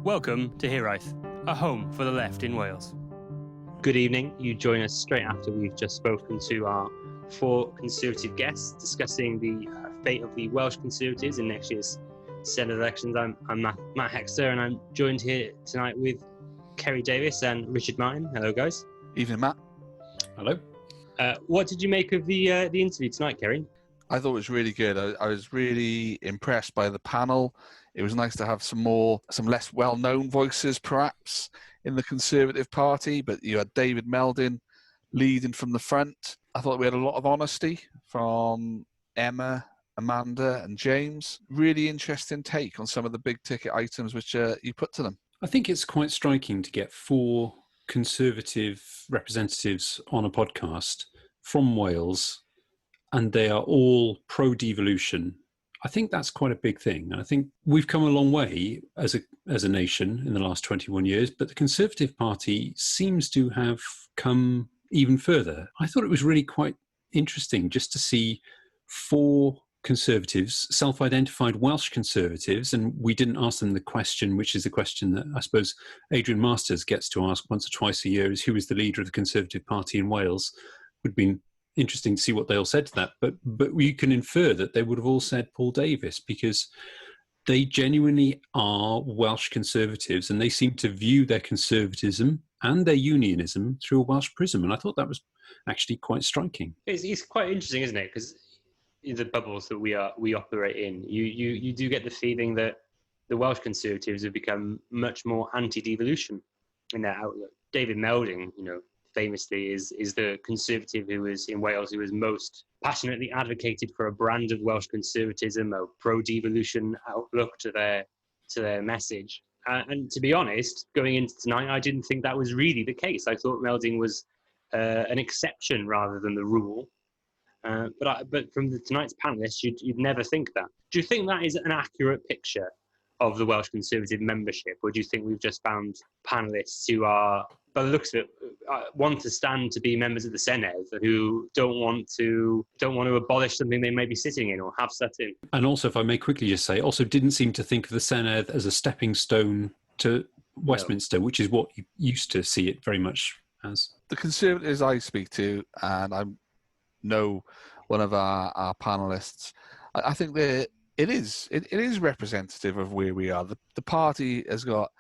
Welcome to Hiraeth, a home for the left in Wales. Good evening. You join us straight after we've just spoken to our four Conservative guests discussing the fate of the Welsh Conservatives in next year's Senedd elections. I'm Matt Hexter, and I'm joined here tonight with Kerry Davis and Richard Martin. Hello, guys. Evening, Matt. Hello. What did you make of the interview tonight, Kerry? I thought it was really good. I was really impressed by the panel. It was nice to have some less well-known voices, perhaps, in the Conservative Party. But you had David Melding leading from the front. I thought we had a lot of honesty from Emma, Amanda, and James. Really interesting take on some of the big-ticket items which you put to them. I think it's quite striking to get four Conservative representatives on a podcast from Wales, and they are all pro-devolution. I think that's quite a big thing. I think we've come a long way as a nation in the last 21 years, but the Conservative Party seems to have come even further. I thought it was really quite interesting just to see four Conservatives, self-identified Welsh Conservatives, and we didn't ask them the question, which is the question that I suppose Adrian Masters gets to ask once or twice a year, is who is the leader of the Conservative Party in Wales? Would be interesting to see what they all said to that, but you can infer that they would have all said Paul Davies, because they genuinely are Welsh Conservatives, and they seem to view their conservatism and their unionism through a Welsh prism, and I thought that was actually quite striking. It's quite interesting, isn't it? Because the bubbles that we operate in, you do get the feeling that the Welsh Conservatives have become much more anti-devolution in their outlook. David Melding, famously is the Conservative who was in Wales who was most passionately advocated for a brand of Welsh conservatism, a pro-devolution outlook to their message. And to be honest, going into tonight, I didn't think that was really the case. I thought Melding was an exception rather than the rule. But from tonight's panellists, you'd never think that. Do you think that is an accurate picture of the Welsh Conservative membership, or do you think we've just found panellists who are, by the looks of it, want to stand to be members of the Senedd, who don't want to abolish something they may be sitting in or have sat in? And also, if I may quickly just say, also didn't seem to think of the Senedd as a stepping stone to Westminster, which is what you used to see it very much as. The Conservatives I speak to, and I know one of our panellists, I think it is representative of where we are. The party has got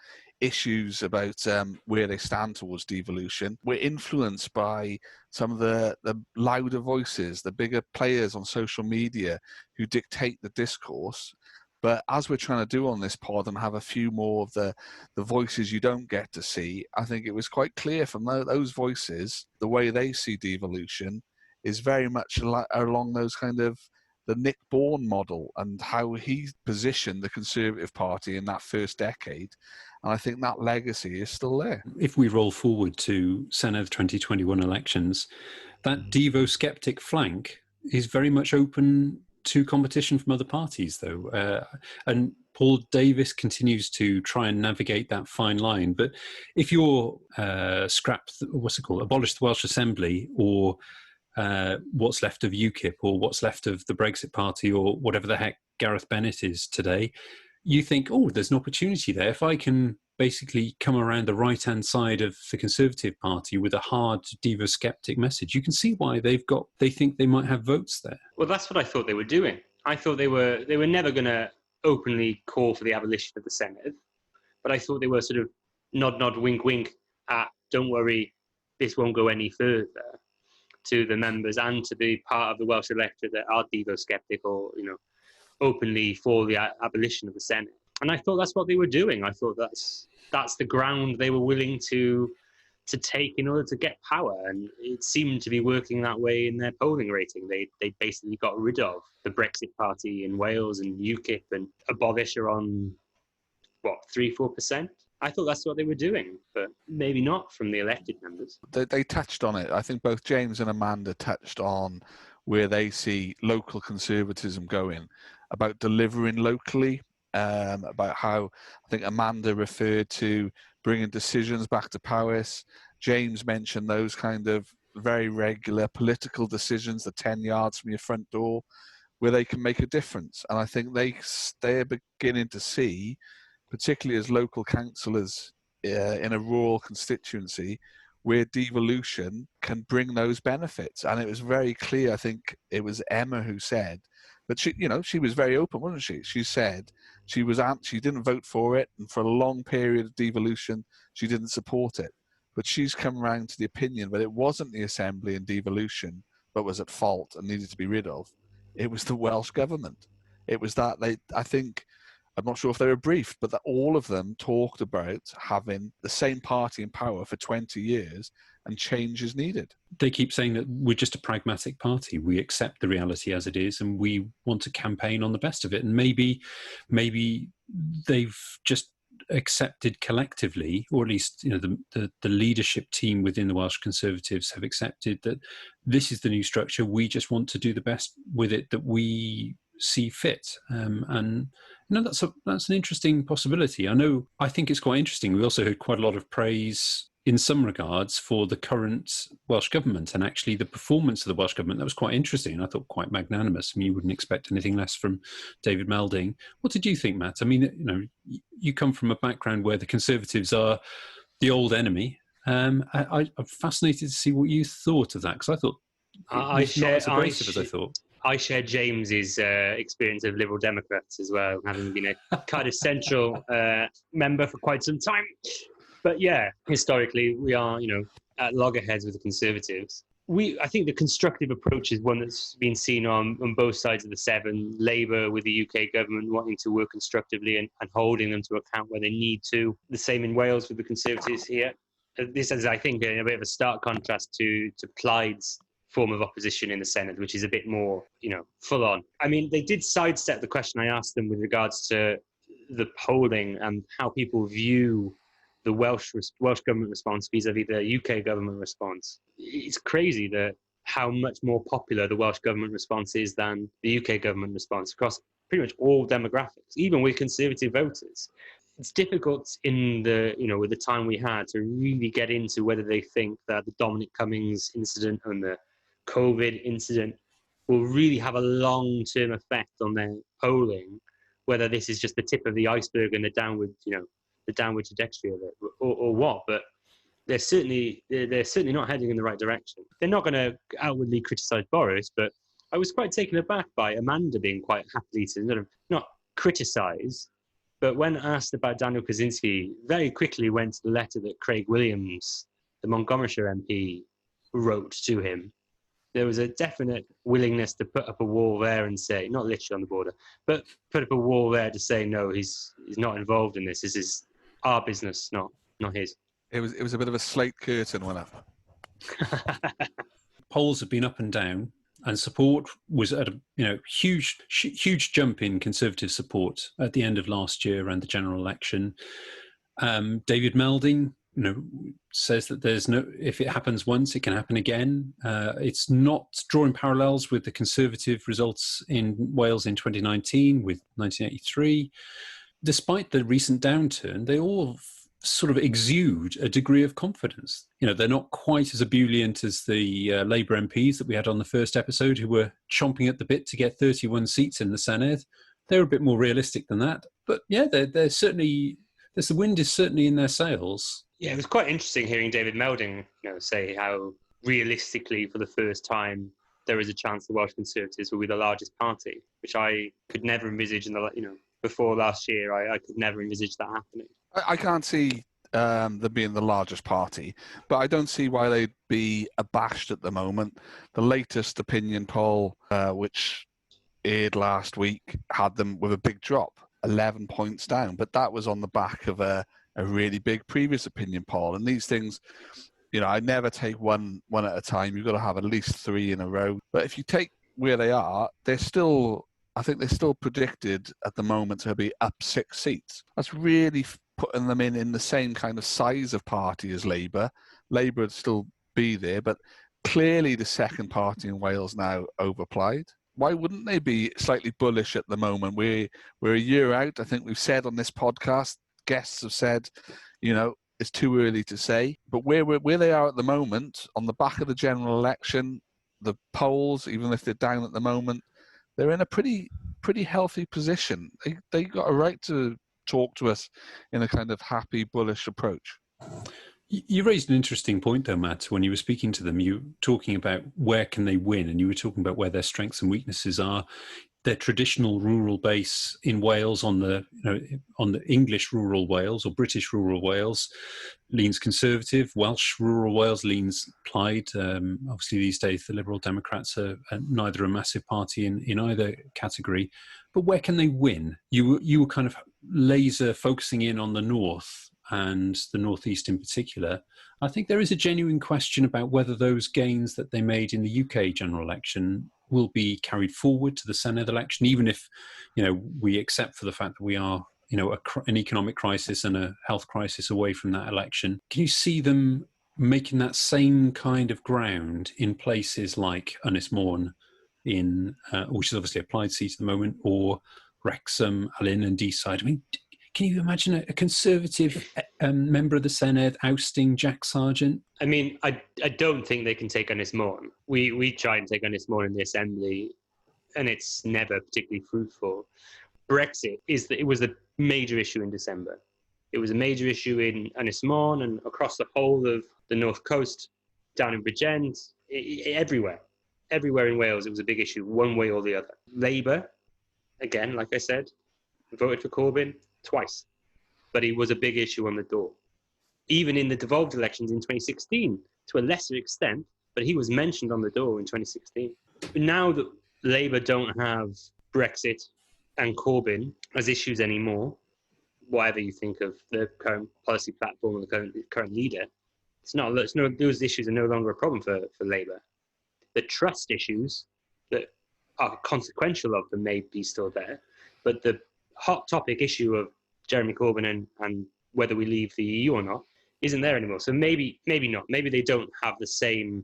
issues about where they stand towards devolution. We're influenced by some of the louder voices, the bigger players on social media who dictate the discourse. But as we're trying to do on this pod and have a few more of the voices you don't get to see, I think it was quite clear from those voices, the way they see devolution is very much along those kind of the Nick Bourne model and how he positioned the Conservative Party in that first decade. And I think that legacy is still there. If we roll forward to Senedd 2021 elections, that Devo-skeptic flank is very much open to competition from other parties, though. And Paul Davies continues to try and navigate that fine line. But if you're abolish the Welsh Assembly, or what's left of UKIP, or what's left of the Brexit Party, or whatever the heck Gareth Bennett is today, you think, there's an opportunity there. If I can basically come around the right-hand side of the Conservative Party with a hard Devo-skeptic message, you can see why they think they might have votes there. Well, that's what I thought they were doing. I thought they were never going to openly call for the abolition of the Senedd, but I thought they were sort of nod, wink, wink at, don't worry, this won't go any further, to the members and to be part of the Welsh electorate that are Devo-skeptic or, openly for the abolition of the Senedd. And I thought that's what they were doing. I thought that's the ground they were willing to take in order to get power. And it seemed to be working that way in their polling rating. They basically got rid of the Brexit Party in Wales and UKIP and abolish are on, 3-4%? I thought that's what they were doing, but maybe not from the elected members. They touched on it. I think both James and Amanda touched on where they see local conservatism going, about delivering locally, about how I think Amanda referred to bringing decisions back to Powys. James mentioned those kind of very regular political decisions, the 10 yards from your front door, where they can make a difference. And I think they're beginning to see particularly as local councillors in a rural constituency, where devolution can bring those benefits. And it was very clear, I think it was Emma who said, but she was very open, wasn't she? She said she didn't vote for it, and for a long period of devolution, she didn't support it. But she's come around to the opinion that it wasn't the Assembly and devolution that was at fault and needed to be rid of. It was the Welsh government. It was that I'm not sure if they were briefed, but that all of them talked about having the same party in power for 20 years and change is needed. They keep saying that we're just a pragmatic party. We accept the reality as it is, and we want to campaign on the best of it. And maybe they've just accepted collectively, or at least the leadership team within the Welsh Conservatives have accepted that this is the new structure. We just want to do the best with it that we see fit, and that's an interesting possibility. I think it's quite interesting. We also heard quite a lot of praise in some regards for the current Welsh government, and actually the performance of the Welsh government. That was quite interesting. I thought quite magnanimous. I mean, you wouldn't expect anything less from David Melding. What did you think, Matt? I mean, you come from a background where the Conservatives are the old enemy. I'm fascinated to see what you thought of that, because I thought not as abrasive as I thought. I share James's experience of Liberal Democrats as well, having been a kind of central member for quite some time. But yeah, historically, we are, at loggerheads with the Conservatives. I think the constructive approach is one that's been seen on both sides of the Severn. Labour with the UK government wanting to work constructively and holding them to account where they need to. The same in Wales with the Conservatives here. This is, I think, a bit of a stark contrast to Plaid's form of opposition in the Senedd, which is a bit more, full on. I mean, they did sidestep the question I asked them with regards to the polling and how people view the Welsh government response vis-a-vis the UK government response. It's crazy that how much more popular the Welsh government response is than the UK government response across pretty much all demographics, even with Conservative voters. It's difficult with the time we had to really get into whether they think that the Dominic Cummings incident and the COVID incident will really have a long-term effect on their polling, whether this is just the tip of the iceberg and the downward trajectory of it, or what. But they're certainly not heading in the right direction. They're not going to outwardly criticise Boris, but I was quite taken aback by Amanda being quite happy to sort of not criticise, but when asked about Daniel Kaczynski, very quickly went to the letter that Craig Williams, the Montgomeryshire MP, wrote to him. There was a definite willingness to put up a wall there and say, not literally on the border, but put up a wall there to say, no, he's not involved in this. This is our business, not his. It was a bit of a slate curtain went up. Polls have been up and down, and support was at a huge jump in Conservative support at the end of last year around the general election. David Melding, says that if it happens once, it can happen again. It's not drawing parallels with the Conservative results in Wales in 2019 with 1983. Despite the recent downturn, they all sort of exude a degree of confidence. They're not quite as ebullient as the Labour MPs that we had on the first episode, who were chomping at the bit to get 31 seats in the Senedd. They're a bit more realistic than that. But yeah, they're certainly, the wind is certainly in their sails. Yeah, it was quite interesting hearing David Melding, say how realistically, for the first time, there is a chance the Welsh Conservatives will be the largest party, which I could never envisage before last year. I could never envisage that happening. I can't see them being the largest party, but I don't see why they'd be abashed at the moment. The latest opinion poll, which aired last week, had them with a big drop, 11 points down, but that was on the back of a really big previous opinion poll. And these things, I never take one at a time. You've got to have at least 3 in a row. But if you take where they are, I think they're still predicted at the moment to be up 6 seats. That's really putting them in the same kind of size of party as Labour. Labour would still be there, but clearly the second party in Wales now over Plaid. Why wouldn't they be slightly bullish at the moment? We're a year out. I think we've said on this podcast, guests have said, it's too early to say. But where they are at the moment, on the back of the general election, the polls, even if they're down at the moment, they're in a pretty healthy position. They got a right to talk to us in a kind of happy, bullish approach. You raised an interesting point, though, Matt. When you were speaking to them, you were talking about where can they win, and you were talking about where their strengths and weaknesses are. Their traditional rural base in Wales, on the English rural Wales or British rural Wales, leans Conservative. Welsh rural Wales leans Plaid. Obviously, these days the Liberal Democrats are neither a massive party in either category. But where can they win? You were kind of laser focusing in on the north and the northeast in particular. I think there is a genuine question about whether those gains that they made in the UK general election will be carried forward to the Senedd election, even if, we accept for the fact that we are, an economic crisis and a health crisis away from that election. Can you see them making that same kind of ground in places like Ynys Môn, which is obviously a Plaid seat at the moment, or Wrexham, Alyn and Deeside? I mean, can you imagine a Conservative member of the Senedd ousting Jack Sargent? I mean, I don't think they can take Ynys Môn. We try and take Ynys Môn in the Assembly, and it's never particularly fruitful. Brexit it was a major issue in December. It was a major issue in Ynys Môn and across the whole of the North Coast, down in Bridgend, everywhere. Everywhere in Wales, it was a big issue, one way or the other. Labour, again, like I said, voted for Corbyn twice, but he was a big issue on the door. Even in the devolved elections in 2016, to a lesser extent, but he was mentioned on the door in 2016. Now that Labour don't have Brexit and Corbyn as issues anymore, whatever you think of the current policy platform or the current leader, those issues are no longer a problem for Labour. The trust issues that are consequential of them may be still there, but the hot topic issue of Jeremy Corbyn and whether we leave the EU or not isn't there anymore. So maybe not. Maybe they don't have the same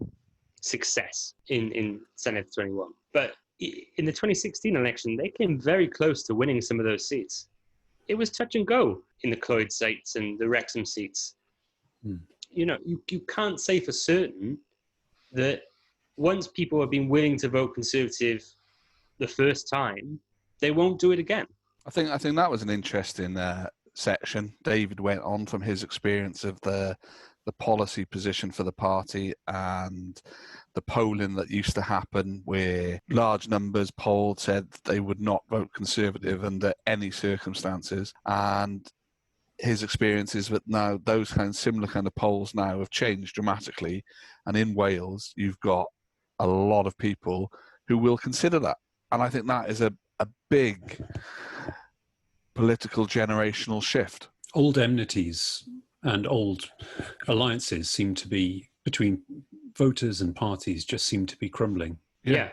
success in Senedd 21. But in the 2016 election, they came very close to winning some of those seats. It was touch and go in the Clwyd seats and the Wrexham seats. You can't say for certain that once people have been willing to vote Conservative the first time, they won't do it again. I think that was an interesting section. David went on from his experience of the policy position for the party and the polling that used to happen where large numbers polled said they would not vote Conservative under any circumstances. And his experience is that now those similar kind of polls now have changed dramatically. And in Wales, you've got a lot of people who will consider that. And I think that is a big political generational shift. Old enmities and old alliances seem to be between voters and parties just seem to be crumbling. Yeah,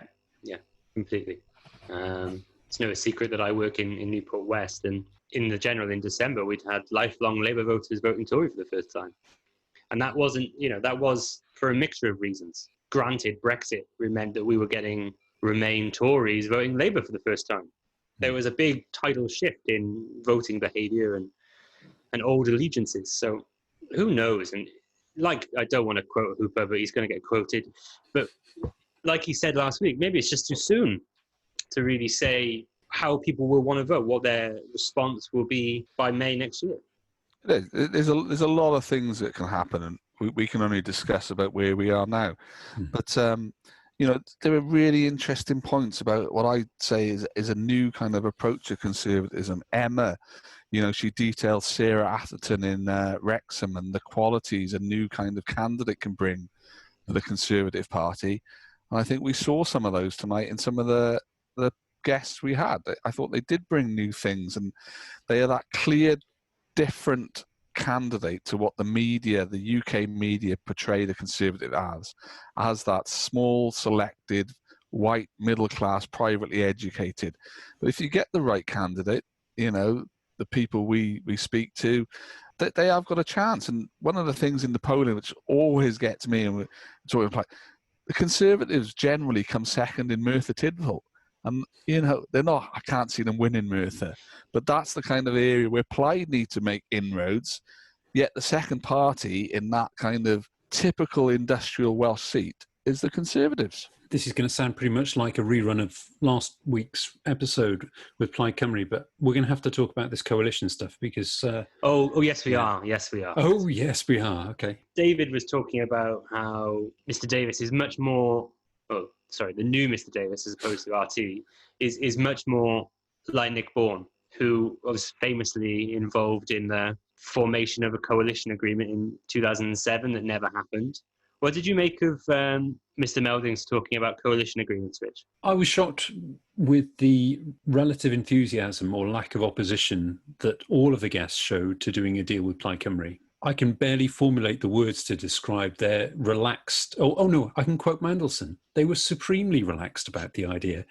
completely. It's no secret that I work in Newport West, and in December, we'd had lifelong Labour voters voting Tory for the first time. And that wasn't, that was for a mixture of reasons. Granted, Brexit meant that we were getting Remain Tories voting Labour for the first time. There was a big tidal shift in voting behaviour and old allegiances. So who knows? And I don't want to quote Hooper, but he's going to get quoted. But like he said last week, maybe it's just too soon to really say how people will want to vote, what their response will be by May next year. There's a lot of things that can happen, and we can only discuss about where we are now. But there are really interesting points about what I'd say is a new kind of approach to conservatism. Emma, she detailed Sarah Atherton in Wrexham and the qualities a new kind of candidate can bring to the Conservative Party. And I think we saw some of those tonight in some of the guests we had. I thought they did bring new things, and they are that clear, different candidate to what the media, the UK media, portray the Conservative as that small, selected, white, middle-class, privately educated. But if you get the right candidate, the people we speak to, they have got a chance. And one of the things in the polling which always gets me, and we're talking about, the Conservatives generally come second in Merthyr Tydfil. And, they're not, I can't see them winning Merthyr. But that's the kind of area where Plaid need to make inroads. Yet the second party in that kind of typical industrial Welsh seat is the Conservatives. This is going to sound pretty much like a rerun of last week's episode with Plaid Cymru, but we're going to have to talk about this coalition stuff because... Oh, yes, we are. Yes, we are. Oh, yes, we are. Okay. David was talking about how Mr. Davis is much more... Oh, sorry, the new Mr. Davis, as opposed to RT, is much more like Nick Bourne, who was famously involved in the formation of a coalition agreement in 2007 that never happened. What did you make of Mr. Melding's talking about coalition agreements, Rich? I was shocked with the relative enthusiasm or lack of opposition that all of the guests showed to doing a deal with Plaid Cymru. I can barely formulate the words to describe their relaxed... Oh no, I can quote Mandelson. They were supremely relaxed about the idea.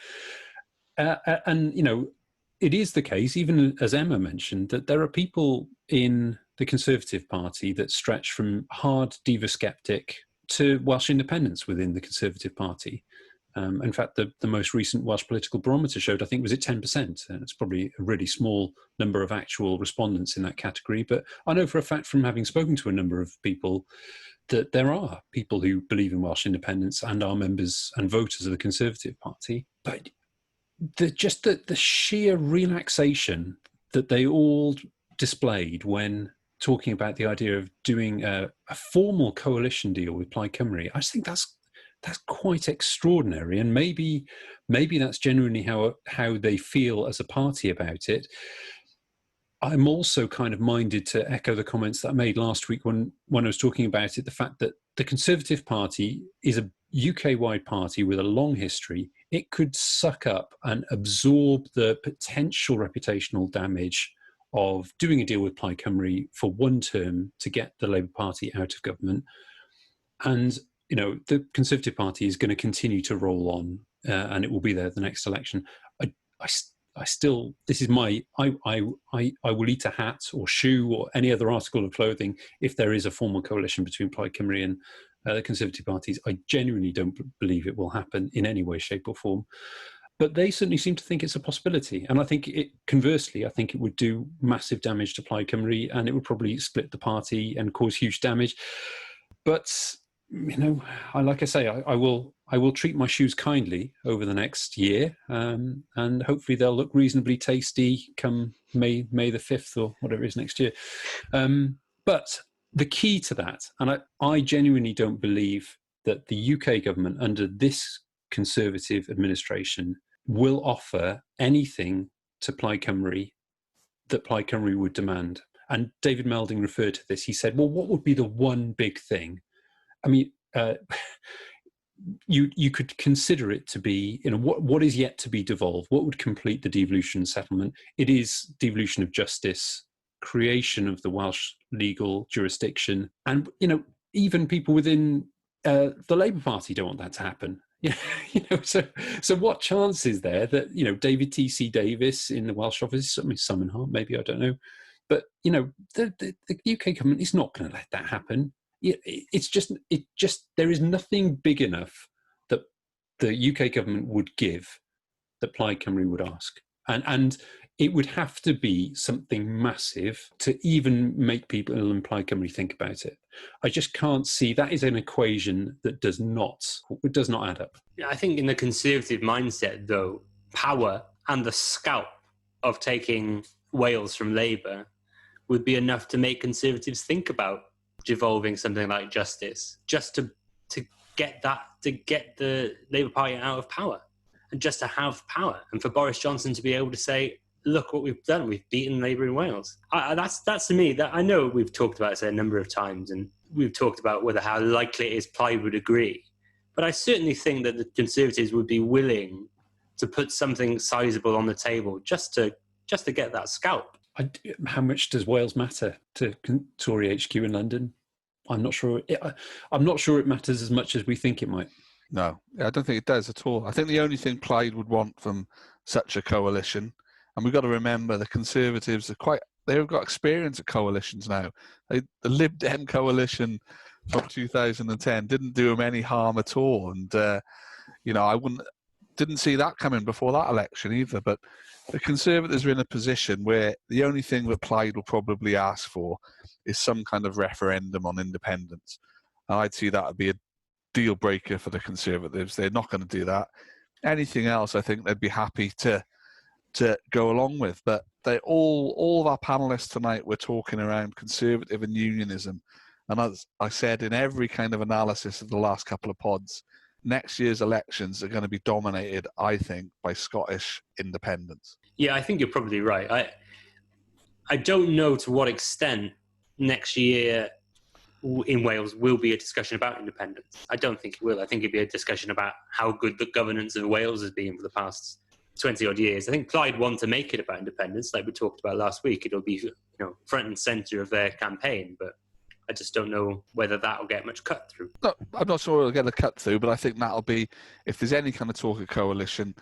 And, you know, it is the case, even as Emma mentioned, that there are people in the Conservative Party that stretch from hard diva skeptic to Welsh independence within the Conservative Party. In fact, the most recent Welsh political barometer showed, I think, was it 10%? And it's probably a really small number of actual respondents in that category. But I know for a fact from having spoken to a number of people that there are people who believe in Welsh independence and are members and voters of the Conservative Party. But the sheer relaxation that they all displayed when talking about the idea of doing a formal coalition deal with Plaid Cymru, I just think that's quite extraordinary, and maybe that's genuinely how they feel as a party about it. I'm also kind of minded to echo the comments that I made last week when I was talking about it, the fact that the Conservative Party is a UK-wide party with a long history. It could suck up and absorb the potential reputational damage of doing a deal with Plaid Cymru for one term to get the Labour Party out of government. And, you know, the Conservative Party is going to continue to roll on and it will be there the next election. I still, this is my, I will eat a hat or shoe or any other article of clothing if there is a formal coalition between Plaid Cymru and the Conservative parties. I genuinely don't believe it will happen in any way, shape or form. But they certainly seem to think it's a possibility. And I think conversely, I think it would do massive damage to Plaid Cymru and it would probably split the party and cause huge damage. But, you know, like I say, I will treat my shoes kindly over the next year, and hopefully they'll look reasonably tasty come May the 5th or whatever it is next year. But the key to that, and I genuinely don't believe that the UK government under this Conservative administration will offer anything to Plaid Cymru that Plaid Cymru would demand. And David Melding referred to this. He said, well, what would be the one big thing? I mean, you could consider it to be, you know, what is yet to be devolved? What would complete the devolution settlement? It is devolution of justice, creation of the Welsh legal jurisdiction. And, you know, even people within the Labour Party don't want that to happen. Yeah, you know, so what chance is there that, you know, David T.C. Davis in the Welsh office, I mean, Summonheart, maybe, I don't know. But, you know, the UK government is not going to let that happen. It's just there is nothing big enough that the UK government would give that Plaid Cymru would ask. And it would have to be something massive to even make people in Plaid Cymru think about it. I just can't see, that is an equation that does not add up. I think in the Conservative mindset, though, power and the scalp of taking Wales from Labour would be enough to make Conservatives think about devolving something like justice, just to get the Labour Party out of power, and just to have power, and for Boris Johnson to be able to say, look what we've done, we've beaten Labour in Wales. That's to me, that I know we've talked about it a number of times, and we've talked about how likely it is Plaid would agree, but I certainly think that the Conservatives would be willing to put something sizable on the table just to get that scalp. How much does Wales matter to Tory HQ in London? I'm not sure. I'm not sure it matters as much as we think it might. No, I don't think it does at all. I think the only thing Plaid would want from such a coalition, and we've got to remember the Conservatives they've got experience at coalitions now. The Lib Dem coalition from 2010 didn't do them any harm at all, and you know, I didn't see that coming before that election either. But the Conservatives are in a position where the only thing that Plaid will probably ask for is some kind of referendum on independence. And I'd see that would be deal breaker for the Conservatives. They're not going to do that. Anything else, I think they'd be happy to go along with. But they all of our panelists tonight were talking around Conservative and unionism. And as I said in every kind of analysis of the last couple of pods, next year's elections are going to be dominated, I think, by Scottish independence. Yeah, I think you're probably right. I don't know to what extent next year in Wales will be a discussion about independence. I don't think it will. I think it'll be a discussion about how good the governance of Wales has been for the past 20-odd years. I think Plaid want to make it about independence, like we talked about last week. It'll be front and centre of their campaign, but I just don't know whether that will get much cut through. No, I'm not sure it'll get a cut through, but I think that'll be, if there's any kind of talk of coalition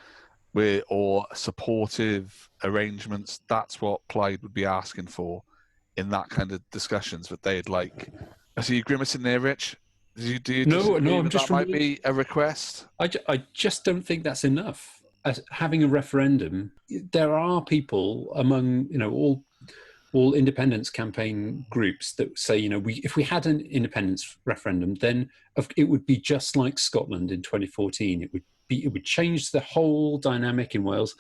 or supportive arrangements, that's what Plaid would be asking for in that kind of discussions that they'd like. I see you grimacing there, Rich. No, I'm just might be a request. I just don't think that's enough. As having a referendum, there are people among all independence campaign groups that say, if we had an independence referendum, then it would be just like Scotland in 2014. It would change the whole dynamic in Wales,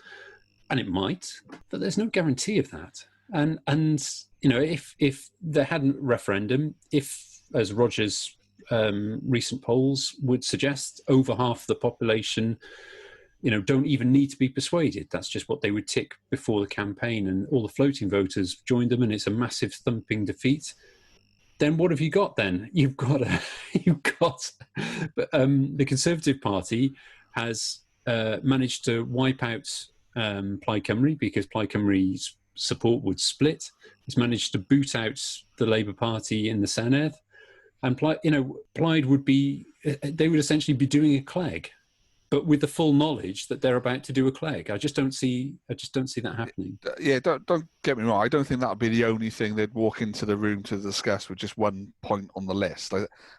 and it might, but there's no guarantee of that. And if there hadn't a referendum, if, as Roger's recent polls would suggest, over half the population don't even need to be persuaded. That's just what they would tick before the campaign, and all the floating voters joined them, and it's a massive thumping defeat. Then what have you got? Then you've got the Conservative Party has managed to wipe out Plaid Cymru because Plaid Cymru's support would split. He's managed to boot out the Labour Party in the Senedd, and Plaid would be. They would essentially be doing a clegg, but with the full knowledge that they're about to do a clegg. I just don't see that happening. Yeah, don't get me wrong. I don't think that would be the only thing they'd walk into the room to discuss with just one point on the list.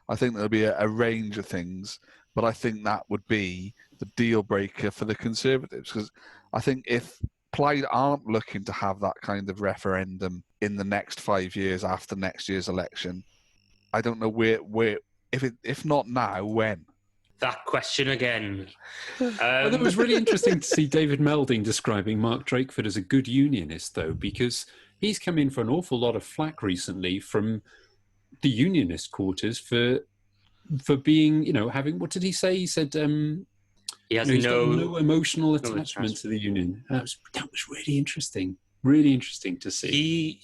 I think there'll be a range of things, but I think that would be the deal breaker for the Conservatives, because I think if Plaid aren't looking to have that kind of referendum in the next 5 years after next year's election, I don't know where if not now, when. That question again. Well, it was really interesting to see David Melding describing Mark Drakeford as a good unionist, though, because he's come in for an awful lot of flack recently from the unionist quarters for being, having, what did he say? He said he has he's got no emotional attachment to the union. That was really interesting. Really interesting to see.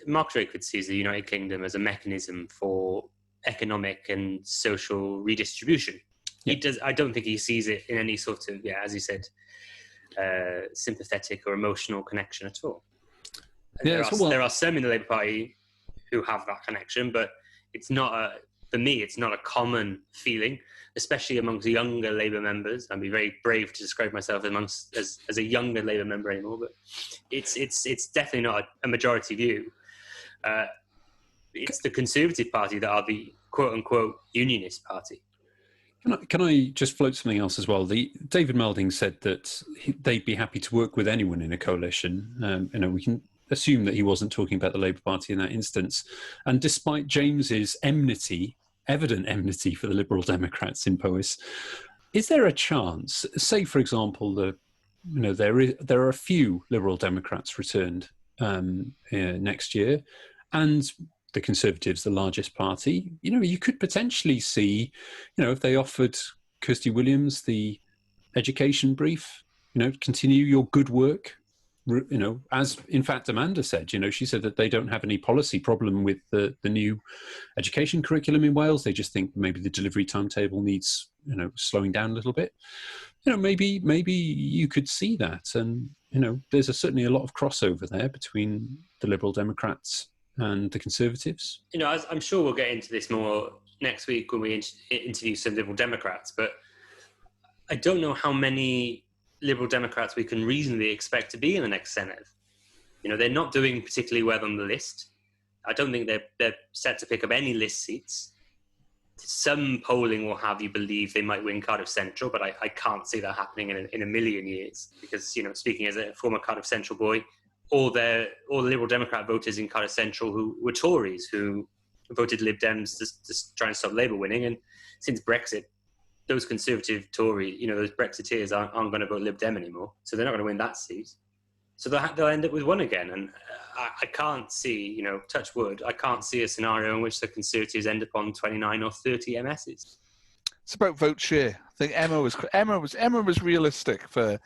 Mark Drakeford sees the United Kingdom as a mechanism for economic and social redistribution. He does. I don't think he sees it in any sort of, as you said, sympathetic or emotional connection at all. There are some in the Labour Party who have that connection, but it's not for me, it's not a common feeling, especially amongst younger Labour members. I'd be very brave to describe myself as a younger Labour member anymore, but it's definitely not a majority view. It's the Conservative Party that are the quote-unquote unionist party. Can I just float something else as well? David Melding said that they'd be happy to work with anyone in a coalition. We can assume that he wasn't talking about the Labour Party in that instance. And despite James's evident enmity for the Liberal Democrats in Powys, is there a chance? Say, for example, there are a few Liberal Democrats returned next year, and the Conservatives, the largest party, you could potentially see, if they offered Kirsty Williams the education brief, continue your good work, as in fact Amanda said, she said that they don't have any policy problem with the new education curriculum in Wales. They just think maybe the delivery timetable needs, slowing down a little bit. Maybe you could see that. And, there's certainly a lot of crossover there between the Liberal Democrats and the Conservatives. I'm sure we'll get into this more next week when we interview some Liberal Democrats, but I don't know how many Liberal Democrats we can reasonably expect to be in the next Senedd. They're not doing particularly well on the list. I don't think they're set to pick up any list seats. Some polling will have you believe they might win Cardiff Central, but I can't see that happening in a million years, because, speaking as a former Cardiff Central boy, all the Liberal Democrat voters in Cllrs Central who were Tories, who voted Lib Dems to try and stop Labour winning. And since Brexit, those Conservative Tory, those Brexiteers aren't going to vote Lib Dem anymore. So they're not going to win that seat. So they'll end up with one again. And I can't see, touch wood, I can't see a scenario in which the Conservatives end up on 29 or 30 MSs. It's about vote share. I think Emma was realistic for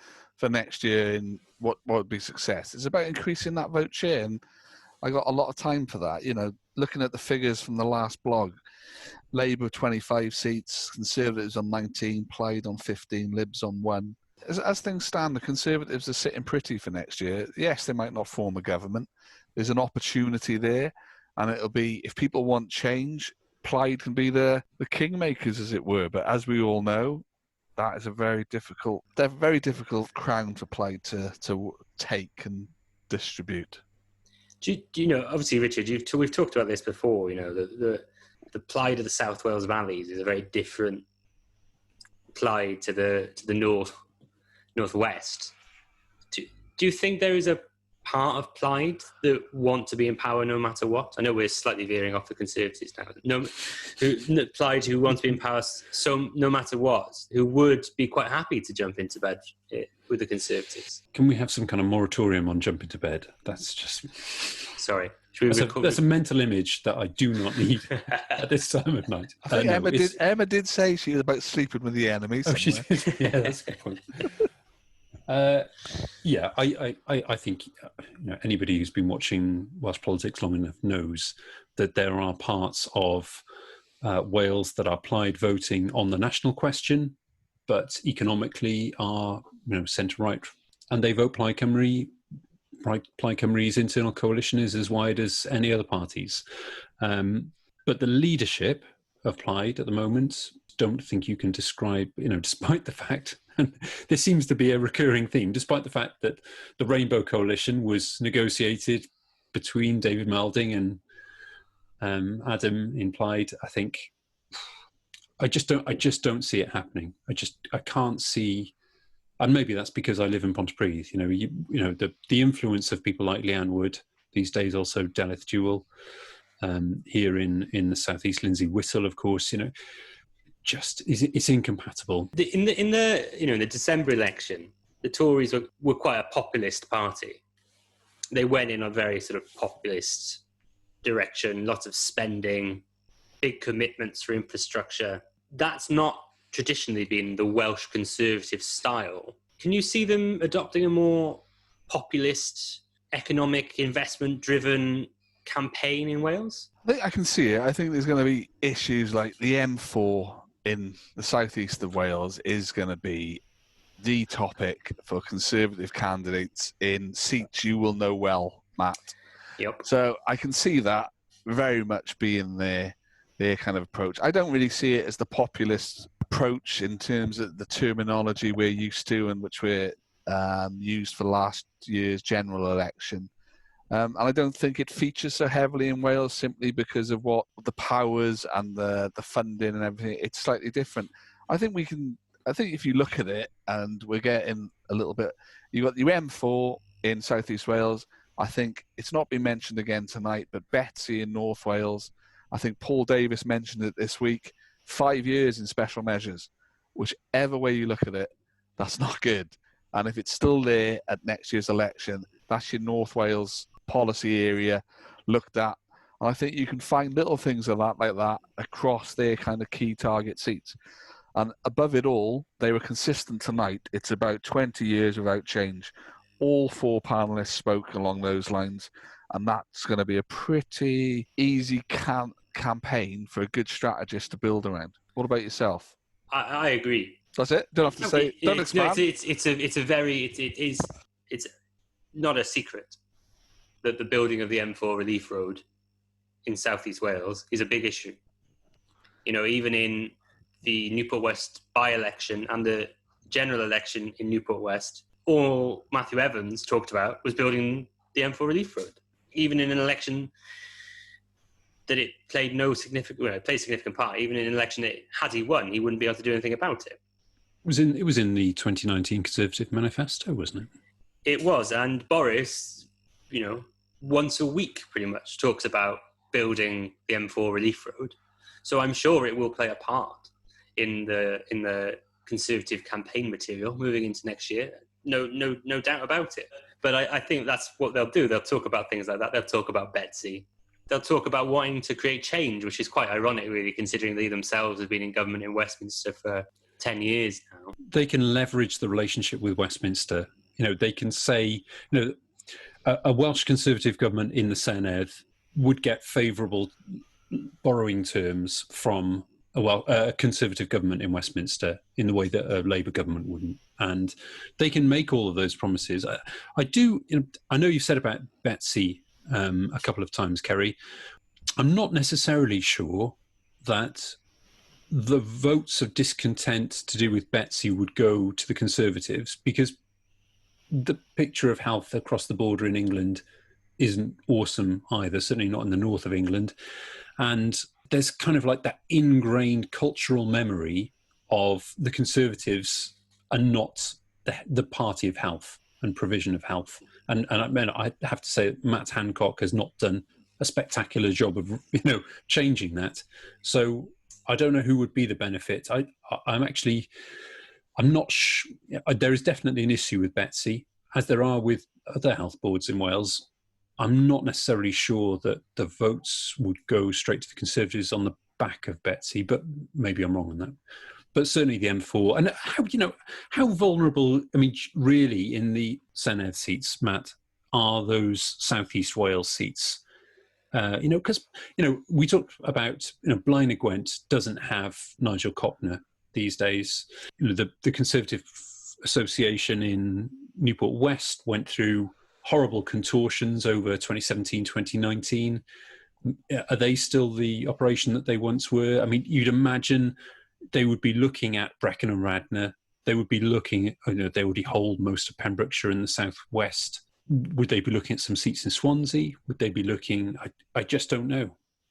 next year in what would be success. It's about increasing that vote share, and I got a lot of time for that. Looking at the figures from the last blog, Labour 25 seats, Conservatives on 19, Plaid on 15, Libs on 1. As things stand, the Conservatives are sitting pretty for next year. Yes, they might not form a government. There's an opportunity there, and it'll be, if people want change, Plaid can be the kingmakers, as it were. But as we all know, that is a very difficult crown for Plaid to take and distribute. Do you know, obviously, Richard, we've talked about this before. The Plaid of the South Wales valleys is a very different Plaid to the northwest. Do you think there is a part of Plaid that want to be in power no matter what? I know we're slightly veering off the Conservatives now. Plaid who want to be in power so no matter what, who would be quite happy to jump into bed with the Conservatives. Can we have some kind of moratorium on jumping to bed? That's just... Sorry. That's a mental image that I do not need at this time of night. I think Emma did say she was about sleeping with the enemy somewhere. She did. Yeah, that's a good point. I think anybody who's been watching Welsh politics long enough knows that there are parts of Wales that are Plaid voting on the national question, but economically are centre-right, and they vote Plaid Cymru. Plaid Cymru's internal coalition is as wide as any other parties, but the leadership of Plaid at the moment, don't think you can describe, despite the fact, and this seems to be a recurring theme, despite the fact that the Rainbow Coalition was negotiated between David Melding and Adam in Plaid, I just don't see it happening. I can't see, and maybe that's because I live in Pontypridd. The influence of people like Leanne Wood these days, also Delyth Jewell, here in the southeast, Lindsay Whittle, of course. It's incompatible. In the December election, the Tories were quite a populist party. They went in a very sort of populist direction, lots of spending, big commitments for infrastructure. That's not traditionally been the Welsh Conservative style. Can you see them adopting a more populist, economic, investment-driven campaign in Wales? I think I can see it. I think there's going to be issues like the M4 in the southeast of Wales is going to be the topic for Conservative candidates in seats you will know well, Matt. Yep. So I can see that very much being their kind of approach. I don't really see it as the populist approach in terms of the terminology we're used to and which we're used for last year's general election. And I don't think it features so heavily in Wales simply because of what the powers and the funding and everything. It's slightly different. I think if you look at it, and we're getting a little bit, you've got the M4 in Southeast Wales. I think it's not been mentioned again tonight, but Betsy in North Wales. I think Paul Davis mentioned it this week. 5 years in special measures. Whichever way you look at it, that's not good. And if it's still there at next year's election, that's your North Wales policy area looked at. And I think you can find little things like that across their kind of key target seats. And above it all, they were consistent tonight. It's about 20 years without change. All four panelists spoke along those lines. And that's going to be a pretty easy campaign for a good strategist to build around. What about yourself? I agree. That's it? Don't have to say, don't expand. It's not a secret that the building of the M4 Relief Road in Southeast Wales is a big issue. Even in the Newport West by-election and the general election in Newport West, all Matthew Evans talked about was building the M4 Relief Road. Even in an election that it played significant part, even in an election that had he won, he wouldn't be able to do anything about it. It was in the 2019 Conservative Manifesto, wasn't it? It was, and Boris, once a week pretty much talks about building the M4 relief road. So I'm sure it will play a part in the Conservative campaign material moving into next year. No doubt about it. But I think that's what they'll do. They'll talk about things like that. They'll talk about Betsy. They'll talk about wanting to create change, which is quite ironic, really, considering they themselves have been in government in Westminster for 10 years now. They can leverage the relationship with Westminster. They can say, a Welsh Conservative government in the Senedd would get favourable borrowing terms from a Conservative government in Westminster in the way that a Labour government wouldn't. And they can make all of those promises. I know you've said about Betsy a couple of times, Kerry. I'm not necessarily sure that the votes of discontent to do with Betsy would go to the Conservatives, because the picture of health across the border in England isn't awesome either, certainly not in the north of England. And there's kind of like that ingrained cultural memory of the Conservatives are not the party of health and provision of health. And I have to say, Matt Hancock has not done a spectacular job of changing that. So I don't know who would be the benefit. I'm not sure. There is definitely an issue with Betsy, as there are with other health boards in Wales. I'm not necessarily sure that the votes would go straight to the Conservatives on the back of Betsy, but maybe I'm wrong on that. But certainly the M4. And how vulnerable, really in the Senedd seats, Matt, are those South East Wales seats? Because, we talked about, Blaenau Gwent doesn't have Nigel Copner these days. The Conservative Association in Newport West went through horrible contortions over 2017, 2019. Are they still the operation that they once were? You'd imagine they would be looking at Brecon and Radnor. They would be looking at, they already hold most of Pembrokeshire in the southwest. Would they be looking at some seats in Swansea? Would they be looking? I just don't know.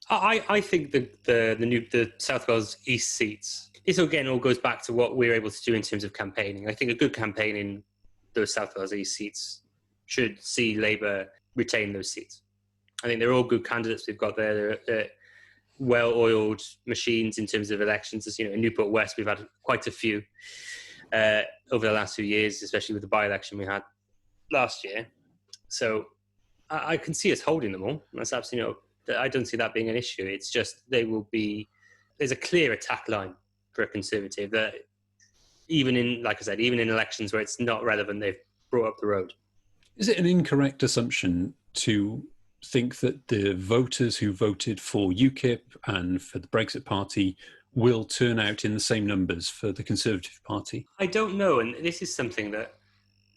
I think the South Wales East seats, this again all goes back to what we're able to do in terms of campaigning. I think a good campaign in those South Wales East seats should see Labour retain those seats. I think they're all good candidates we've got there. They're well-oiled machines in terms of elections. As in Newport West, we've had quite a few over the last few years, especially with the by-election we had last year. So I can see us holding them all. That's absolutely I don't see that being an issue. It's just there's a clear attack line for a Conservative that even in elections where it's not relevant, they've brought up the road. Is it an incorrect assumption to think that the voters who voted for UKIP and for the Brexit Party will turn out in the same numbers for the Conservative Party? I don't know, and this is something that,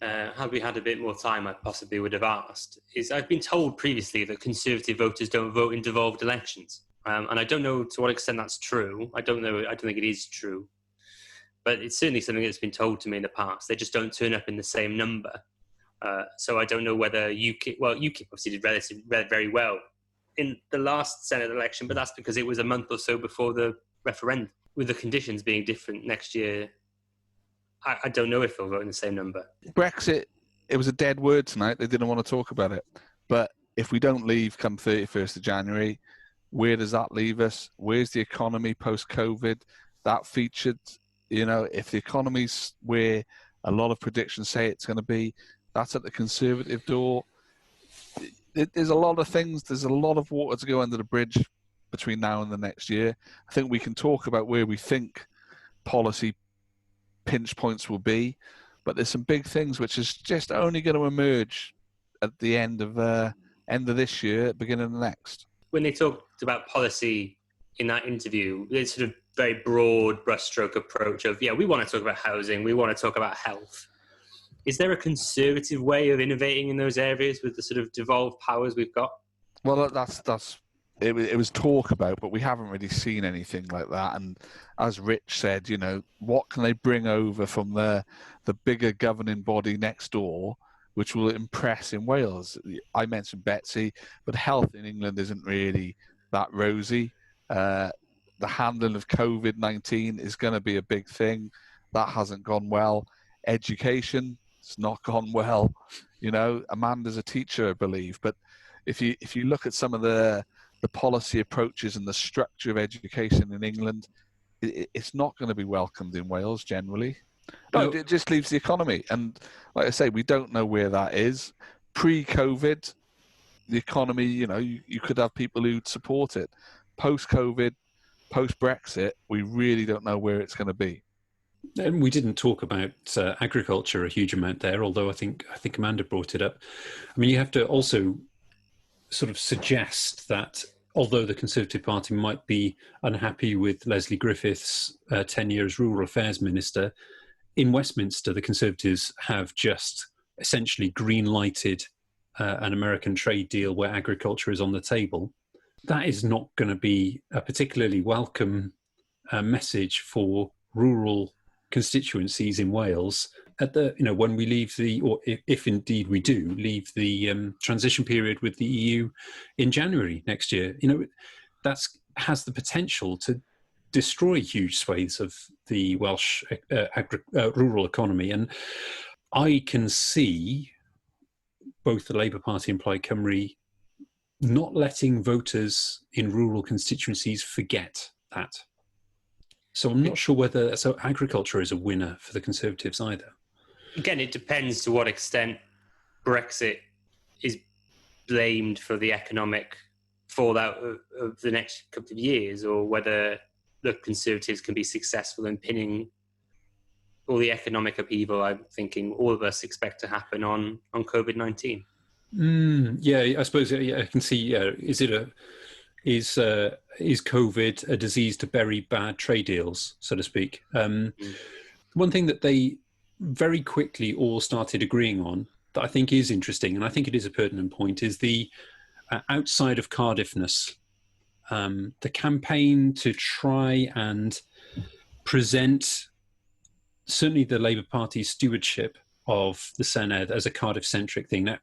had we had a bit more time, I possibly would have asked. I've been told previously that Conservative voters don't vote in devolved elections, and I don't know to what extent that's true. I don't know. I don't think it is true, but it's certainly something that's been told to me in the past. They just don't turn up in the same number. So I don't know whether UKIP obviously did very well in the last Senate election, but that's because it was a month or so before the referendum. With the conditions being different next year, I don't know if they'll vote in the same number. Brexit, it was a dead word tonight. They didn't want to talk about it. But if we don't leave come 31st of January, where does that leave us? Where's the economy post-COVID? That featured, if the economy's where a lot of predictions say it's going to be, that's at the Conservative door. There's a lot of things. There's a lot of water to go under the bridge between now and the next year. I think we can talk about where we think policy pinch points will be, but there's some big things which is just only going to emerge at the end of this year, beginning of the next. When they talked about policy in that interview, it's sort of very broad brushstroke approach of, we want to talk about housing, we want to talk about health. Is there a Conservative way of innovating in those areas with the sort of devolved powers we've got? Well, it was talk about, but we haven't really seen anything like that. And as Rich said, what can they bring over from the bigger governing body next door, which will impress in Wales? I mentioned Betsy, but health in England isn't really that rosy. The handling of COVID-19 is going to be a big thing. That hasn't gone well. Education, it's not gone well. Amanda's a teacher, I believe. But if you look at some of the the policy approaches and the structure of education in England, it's not going to be welcomed in Wales generally. No, it just leaves the economy. And like I say, we don't know where that is. Pre-COVID, the economy, you could have people who'd support it. Post-COVID, post-Brexit, we really don't know where it's going to be. And we didn't talk about agriculture a huge amount there, although I think Amanda brought it up. I mean, you have to also sort of suggest that although the Conservative Party might be unhappy with Leslie Griffith's tenure as Rural Affairs Minister, in Westminster, the Conservatives have just essentially green-lighted an American trade deal where agriculture is on the table. That is not going to be a particularly welcome message for rural constituencies in Wales at the when we leave or if indeed we do leave the transition period with the EU in January next year. That's has the potential to destroy huge swathes of the Welsh rural economy, and I can see both the Labour Party and Plaid Cymru not letting voters in rural constituencies forget that. So I'm not sure whether agriculture is a winner for the Conservatives either. Again, it depends to what extent Brexit is blamed for the economic fallout of the next couple of years, or whether the Conservatives can be successful in pinning all the economic upheaval I'm thinking all of us expect to happen on COVID-19. Yeah, I suppose I can see. Yeah, is COVID a disease to bury bad trade deals, so to speak? One thing that they very quickly all started agreeing on that I think is interesting, and I think it is a pertinent point, is the outside of Cardiffness. The campaign to try and present certainly the Labour Party's stewardship of the Senedd as a Cardiff-centric thing. Now,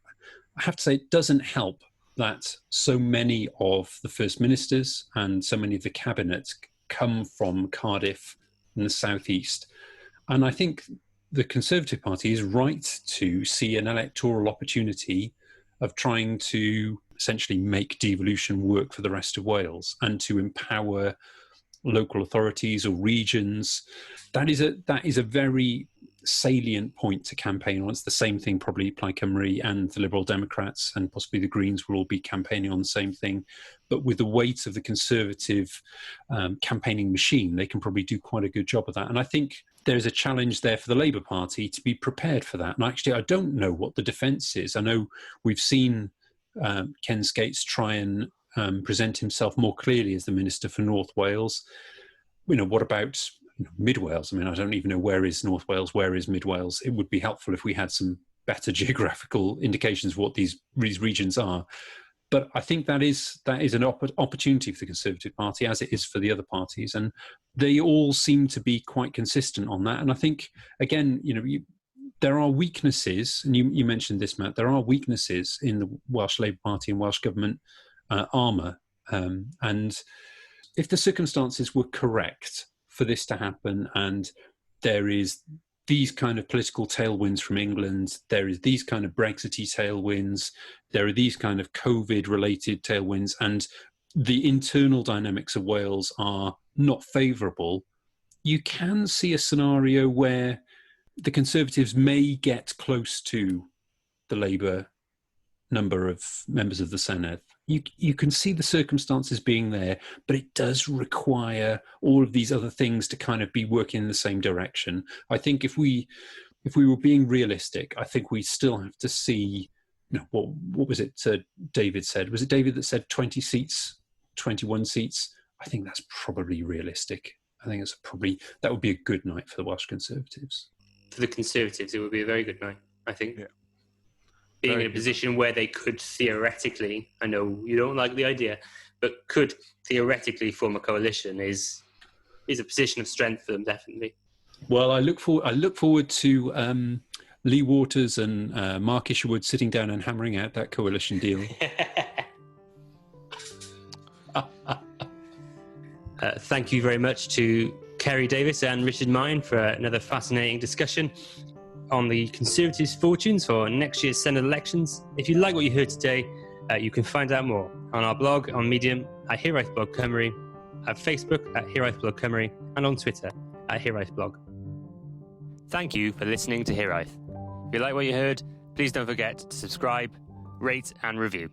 I have to say, it doesn't help that so many of the First Ministers and so many of the cabinets come from Cardiff and the South East. And I think the Conservative Party is right to see an electoral opportunity of trying to essentially make devolution work for the rest of Wales and to empower local authorities or regions. That is a very salient point to campaign on. It's the same thing probably Plaid Cymru and the Liberal Democrats and possibly the Greens will all be campaigning on the same thing. But with the weight of the Conservative campaigning machine, they can probably do quite a good job of that. And I think there's a challenge there for the Labour Party to be prepared for that. And actually, I don't know what the defence is. I know we've seen Ken Skates try and present himself more clearly as the Minister for North Wales. What about Mid Wales? I mean, I don't even know where is North Wales, where is Mid Wales. It would be helpful if we had some better geographical indications of what these regions are. But I think that is an opportunity for the Conservative Party, as it is for the other parties, and they all seem to be quite consistent on that. And I think, again, there are weaknesses, and you mentioned this, Matt. There are weaknesses in the Welsh Labour Party and Welsh Government armour, and if the circumstances were correct for this to happen, and there is these kind of political tailwinds from England, there is these kind of Brexity tailwinds, there are these kind of COVID-related tailwinds, and the internal dynamics of Wales are not favourable, you can see a scenario where the Conservatives may get close to the Labour number of members of the Senedd. You can see the circumstances being there, but it does require all of these other things to kind of be working in the same direction. I think if we were being realistic, I think we still have to see, what was it David said? Was it David that said 20 seats, 21 seats? I think that's probably realistic. I think that would be a good night for the Welsh Conservatives. For the Conservatives, it would be a very good night, I think. Yeah. Being in a position where they could theoretically, I know you don't like the idea, but could theoretically form a coalition is a position of strength for them, definitely. Well, I look forward to Lee Waters and Mark Isherwood sitting down and hammering out that coalition deal. Thank you very much to Kerry Davis and Richard Mine for another fascinating discussion on the Conservatives' fortunes for next year's Senedd elections. If you like what you heard today, you can find out more on our blog on Medium at HiraethBlogCymru, at Facebook at HiraethBlogCymru, and on Twitter at HiraethBlog. Thank you for listening to Hiraeth. If you like what you heard, please don't forget to subscribe, rate and review.